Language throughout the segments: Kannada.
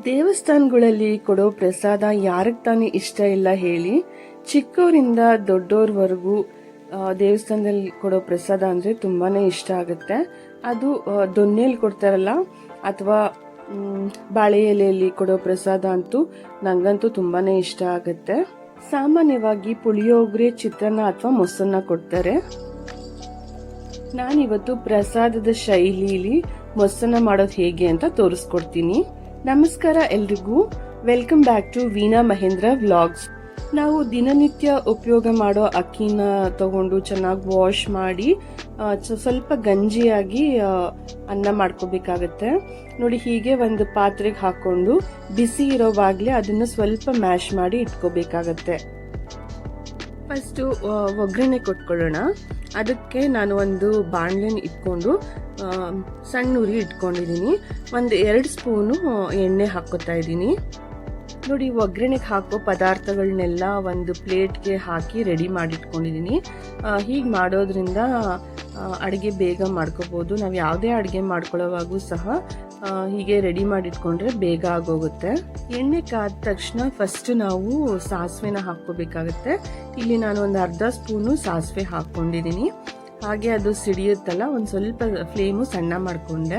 ದೇವಸ್ಥಾನಗಳಲ್ಲಿ ಕೊಡೋ ಪ್ರಸಾದ ಯಾರಿಗೆ ತಾನೇ ಇಷ್ಟ ಇಲ್ಲ ಹೇಳಿ. ಚಿಕ್ಕವರಿಂದ ದೊಡ್ಡೋರ್ವರೆಗೂ ದೇವಸ್ಥಾನದಲ್ಲಿ ಕೊಡೋ ಪ್ರಸಾದ ಅಂದರೆ ತುಂಬಾನೇ ಇಷ್ಟ ಆಗುತ್ತೆ. ಅದು ದೊನ್ನೆಯಲ್ಲಿ ಕೊಡ್ತಾರಲ್ಲ ಅಥವಾ ಬಾಳೆ ಎಲೆಯಲ್ಲಿ ಕೊಡೋ ಪ್ರಸಾದ ಅಂತೂ ನಂಗಂತೂ ತುಂಬಾನೇ ಇಷ್ಟ ಆಗುತ್ತೆ. ಸಾಮಾನ್ಯವಾಗಿ ಪುಳಿಯೋಗರೆ, ಚಿತ್ರಾನ್ನ ಅಥವಾ ಮೊಸರನ್ನ ಕೊಡ್ತಾರೆ. ನಾನಿವತ್ತು ಪ್ರಸಾದದ ಶೈಲಿಲಿ ಮೊಸರನ್ನ ಮಾಡೋದು ಹೇಗೆ ಅಂತ ತೋರಿಸ್ಕೊಡ್ತೀನಿ. ನಮಸ್ಕಾರ ಎಲ್ರಿಗೂ, welcome back to Veena Mahendra vlogs. ನಾವು ದಿನನಿತ್ಯ ಉಪಯೋಗ ಮಾಡೋ ಅಕ್ಕಿನ ತಗೊಂಡು ಚೆನ್ನಾಗಿ ವಾಶ್ ಮಾಡಿ ಸ್ವಲ್ಪ ಗಂಜಿಯಾಗಿ ಅನ್ನ ಮಾಡ್ಕೋಬೇಕಾಗತ್ತೆ. ನೋಡಿ, ಹೀಗೆ ಒಂದು ಪಾತ್ರೆಗೆ ಹಾಕೊಂಡು ಬಿಸಿ ಇರೋವಾಗ್ಲೇ ಅದನ್ನ ಸ್ವಲ್ಪ ಮ್ಯಾಶ್ ಮಾಡಿ ಇಟ್ಕೋಬೇಕಾಗತ್ತೆ. ಫಸ್ಟ್ ಒಗ್ಗರಣೆ ಕೊಟ್ಕೊಳ್ಳೋಣ. ಅದಕ್ಕೆ ನಾನು ಒಂದು ಬಾಣಲೆನ ಇಟ್ಕೊಂಡು ಸಣ್ಣ ಉರಿ ಇಟ್ಕೊಂಡಿದ್ದೀನಿ. ಒಂದು 2 ಸ್ಪೂನು ಎಣ್ಣೆ ಹಾಕೋತಾ ಇದ್ದೀನಿ. ನೋಡಿ, ಒಗ್ಗರಣೆಗೆ ಹಾಕೋ ಪದಾರ್ಥಗಳನ್ನೆಲ್ಲ ಒಂದು ಪ್ಲೇಟ್ಗೆ ಹಾಕಿ ರೆಡಿ ಮಾಡಿಟ್ಕೊಂಡಿದ್ದೀನಿ. ಹೀಗೆ ಮಾಡೋದ್ರಿಂದ ಅಡುಗೆ ಬೇಗ ಮಾಡ್ಕೋಬೋದು. ನಾವು ಯಾವುದೇ ಅಡುಗೆ ಮಾಡ್ಕೊಳ್ಳೋವಾಗೂ ಸಹ ಹೀಗೆ ರೆಡಿ ಮಾಡಿಟ್ಕೊಂಡ್ರೆ ಬೇಗ ಆಗೋಗುತ್ತೆ. ಎಣ್ಣೆ ಕಾದ ತಕ್ಷಣ ಫಸ್ಟ್ ನಾವು ಸಾಸಿವೆನ ಹಾಕ್ಕೋಬೇಕಾಗತ್ತೆ. ಇಲ್ಲಿ ನಾನು ಒಂದು ಅರ್ಧ ಸ್ಪೂನು ಸಾಸಿವೆ ಹಾಕ್ಕೊಂಡಿದ್ದೀನಿ. ಹಾಗೆ ಅದು ಸಿಡಿಯುತ್ತಲ್ಲ, ಒಂದು ಸ್ವಲ್ಪ ಫ್ಲೇಮು ಸಣ್ಣ ಮಾಡಿಕೊಂಡೆ.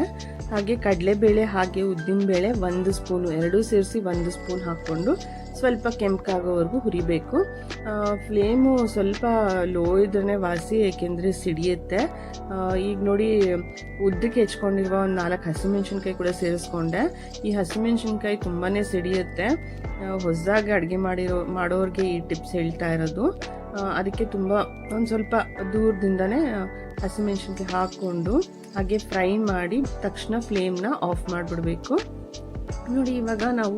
ಹಾಗೆ ಕಡಲೆಬೇಳೆ ಹಾಗೆ ಉದ್ದಿನಬೇಳೆ 1 ಸ್ಪೂನು, 2 ಸೇರಿಸಿ 1 ಸ್ಪೂನ್ ಹಾಕ್ಕೊಂಡು ಸ್ವಲ್ಪ ಕೆಂಪಗಾಗೋವರೆಗೂ ಹುರಿಬೇಕು. ಫ್ಲೇಮು ಸ್ವಲ್ಪ ಲೋ ಇದ್ರೆ ವಾಸಿ, ಏಕೆಂದರೆ ಸಿಡಿಯುತ್ತೆ. ಈಗ ನೋಡಿ, ಉದ್ದಕ್ಕೆ ಹೆಚ್ಕೊಂಡಿರುವ ಒಂದು 4 ಹಸಿಮೆಣ್ಸಿನ್ಕಾಯಿ ಕೂಡ ಸೇರಿಸ್ಕೊಂಡೆ. ಈ ಹಸಿಮೆಣ್ಸಿನ್ಕಾಯಿ ತುಂಬಾ ಸಿಡಿಯುತ್ತೆ. ಹೊಸದಾಗಿ ಅಡುಗೆ ಮಾಡೋರಿಗೆ ಈ ಟಿಪ್ಸ್ ಹೇಳ್ತಾ ಇರೋದು. ಅದಕ್ಕೆ ಒಂದು ಸ್ವಲ್ಪ ದೂರದಿಂದನೇ ಹಸಿಮೆಣ್ಸಿನ್ಕಾಯಿ ಹಾಕ್ಕೊಂಡು ಹಾಗೆ ಫ್ರೈ ಮಾಡಿ ತಕ್ಷಣ ಫ್ಲೇಮ್ನ ಆಫ್ ಮಾಡಿಬಿಡ್ಬೇಕು. ನೋಡಿ, ಇವಾಗ ನಾವು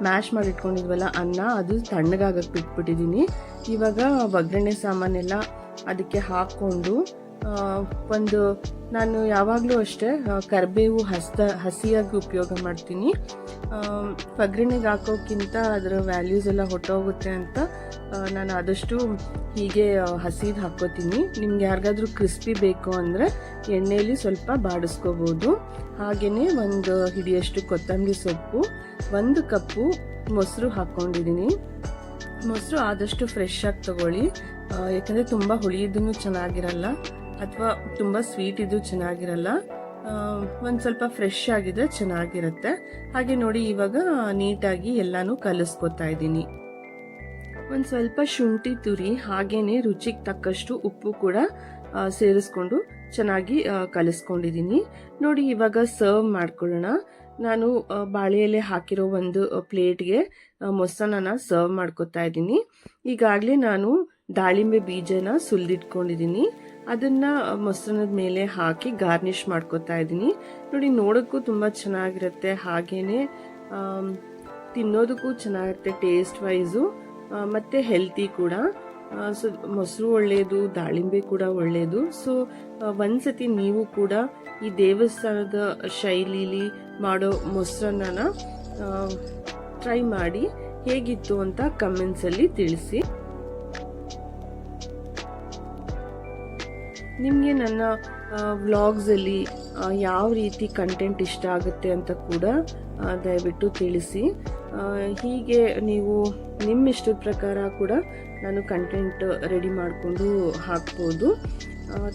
ಮ್ಯಾಶ್ ಮಾಡಿಟ್ಕೊಂಡಿದ್ವಲ್ಲ ಅನ್ನ, ಅದು ತಣ್ಣಗಾಗಕ್ಕೆ ಬಿಟ್ಬಿಟ್ಟಿದ್ದೀನಿ. ಇವಾಗ ಒಗ್ಗರಣೆ ಸಾಮಾನೆಲ್ಲ ಅದಕ್ಕೆ ಹಾಕ್ಕೊಂಡು ನಾನು ಯಾವಾಗಲೂ ಅಷ್ಟೇ ಕರಿಬೇವು ಹಸಿಯಾಗಿ ಉಪಯೋಗ ಮಾಡ್ತೀನಿ. ಒಗ್ಗರಣೆಗೆ ಹಾಕೋಕ್ಕಿಂತ ಅದರ ವ್ಯಾಲ್ಯೂಸ್ ಎಲ್ಲ ಹೊಟ್ಟೋಗುತ್ತೆ ಅಂತ ನಾನು ಆದಷ್ಟು ಹೀಗೆ ಹಸಿದು ಹಾಕ್ಕೋತೀನಿ. ನಿಮ್ಗೆ ಯಾರಿಗಾದ್ರೂ ಕ್ರಿಸ್ಪಿ ಬೇಕು ಅಂದರೆ ಎಣ್ಣೆಯಲ್ಲಿ ಸ್ವಲ್ಪ ಬಾಡಿಸ್ಕೋಬೋದು. ಹಾಗೆಯೇ 1 ಹಿಡಿಯಷ್ಟು ಕೊತ್ತಂಬರಿ ಸೊಪ್ಪು, 1 ಕಪ್ಪು ಮೊಸರು ಹಾಕ್ಕೊಂಡಿದ್ದೀನಿ. ಮೊಸರು ಆದಷ್ಟು ಫ್ರೆಶ್ ಆಗಿ ತಗೊಳ್ಳಿ, ಯಾಕಂದರೆ ತುಂಬ ಹುಳಿಯಿದ್ದೂ ಚೆನ್ನಾಗಿರಲ್ಲ ಅಥವಾ ತುಂಬ ಸ್ವೀಟ್ ಇದ್ದು ಚೆನ್ನಾಗಿರಲ್ಲ. ಒಂದು ಸ್ವಲ್ಪ ಫ್ರೆಶ್ ಆಗಿದ್ರೆ ಚೆನ್ನಾಗಿರುತ್ತೆ. ಹಾಗೆ ನೋಡಿ, ಇವಾಗ ನೀಟಾಗಿ ಎಲ್ಲಾನು ಕಲಿಸ್ಕೊತಾ ಇದ್ದೀನಿ. ಒಂದು ಸ್ವಲ್ಪ ಶುಂಠಿ ತುರಿ, ಹಾಗೇನೆ ರುಚಿಗೆ ತಕ್ಕಷ್ಟು ಉಪ್ಪು ಕೂಡ ಸೇರಿಸ್ಕೊಂಡು ಚೆನ್ನಾಗಿ ಕಲಿಸ್ಕೊಂಡಿದ್ದೀನಿ. ನೋಡಿ, ಇವಾಗ ಸರ್ವ್ ಮಾಡ್ಕೊಳ್ಳೋಣ. ನಾನು ಬಾಳೆ ಎಲೆ ಹಾಕಿರೋ ಒಂದು ಪ್ಲೇಟ್ಗೆ ಮೊಸರನ್ನ ಸರ್ವ್ ಮಾಡ್ಕೊತಾ ಇದ್ದೀನಿ. ಈಗಾಗಲೇ ನಾನು ದಾಳಿಂಬೆ ಬೀಜನ ಸುಲಿದಿಟ್ಕೊಂಡಿದ್ದೀನಿ. ಅದನ್ನ ಮೊಸರನ್ನದ ಮೇಲೆ ಹಾಕಿ ಗಾರ್ನಿಷ್ ಮಾಡ್ಕೊತಾ ಇದ್ದೀನಿ. ನೋಡಿ, ನೋಡೋಕ್ಕೂ ತುಂಬ ಚೆನ್ನಾಗಿರುತ್ತೆ, ಹಾಗೇನೆ ತಿನ್ನೋದಕ್ಕೂ ಚೆನ್ನಾಗಿರುತ್ತೆ ಟೇಸ್ಟ್ ವೈಸು, ಮತ್ತು ಹೆಲ್ತಿ ಕೂಡ. ಸೊ ಮೊಸರು ಒಳ್ಳೆಯದು, ದಾಳಿಂಬೆ ಕೂಡ ಒಳ್ಳೆಯದು. ಸೊ ಒಂದ್ಸತಿ ನೀವು ಕೂಡ ಈ ದೇವಸ್ಥಾನದ ಶೈಲಿಲಿ ಮಾಡೋ ಮೊಸರನ್ನ ಟ್ರೈ ಮಾಡಿ ಹೇಗಿತ್ತು ಅಂತ ಕಮೆಂಟ್ಸಲ್ಲಿ ತಿಳಿಸಿ. ನಿಮಗೆ ನನ್ನ ವ್ಲಾಗ್ಸಲ್ಲಿ ಯಾವ ರೀತಿ ಕಂಟೆಂಟ್ ಇಷ್ಟ ಆಗುತ್ತೆ ಅಂತ ಕೂಡ ದಯವಿಟ್ಟು ತಿಳಿಸಿ. ಹೀಗೆ ನೀವು ನಿಮ್ಮ ಇಷ್ಟದ ಪ್ರಕಾರ ಕೂಡ ನಾನು ಕಂಟೆಂಟ್ ರೆಡಿ ಮಾಡಿಕೊಂಡು ಹಾಕ್ಬೋದು.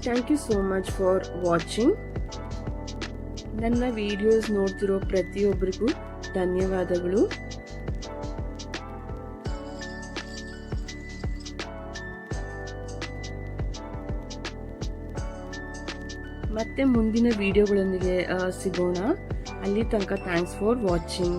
Thank you so much for watching. ನನ್ನ ವಿಡಿಯೋಸ್ ನೋಡ್ತಿರೋ ಪ್ರತಿಯೊಬ್ಬರಿಗೂ ಧನ್ಯವಾದಗಳು. ಮತ್ತೆ ಮುಂದಿನ ವಿಡಿಯೋಗಳೊಂದಿಗೆ ಸಿಗೋಣ. ಅಲ್ಲಿ ತನಕ ಥ್ಯಾಂಕ್ಸ್ ಫಾರ್ ವಾಚಿಂಗ್.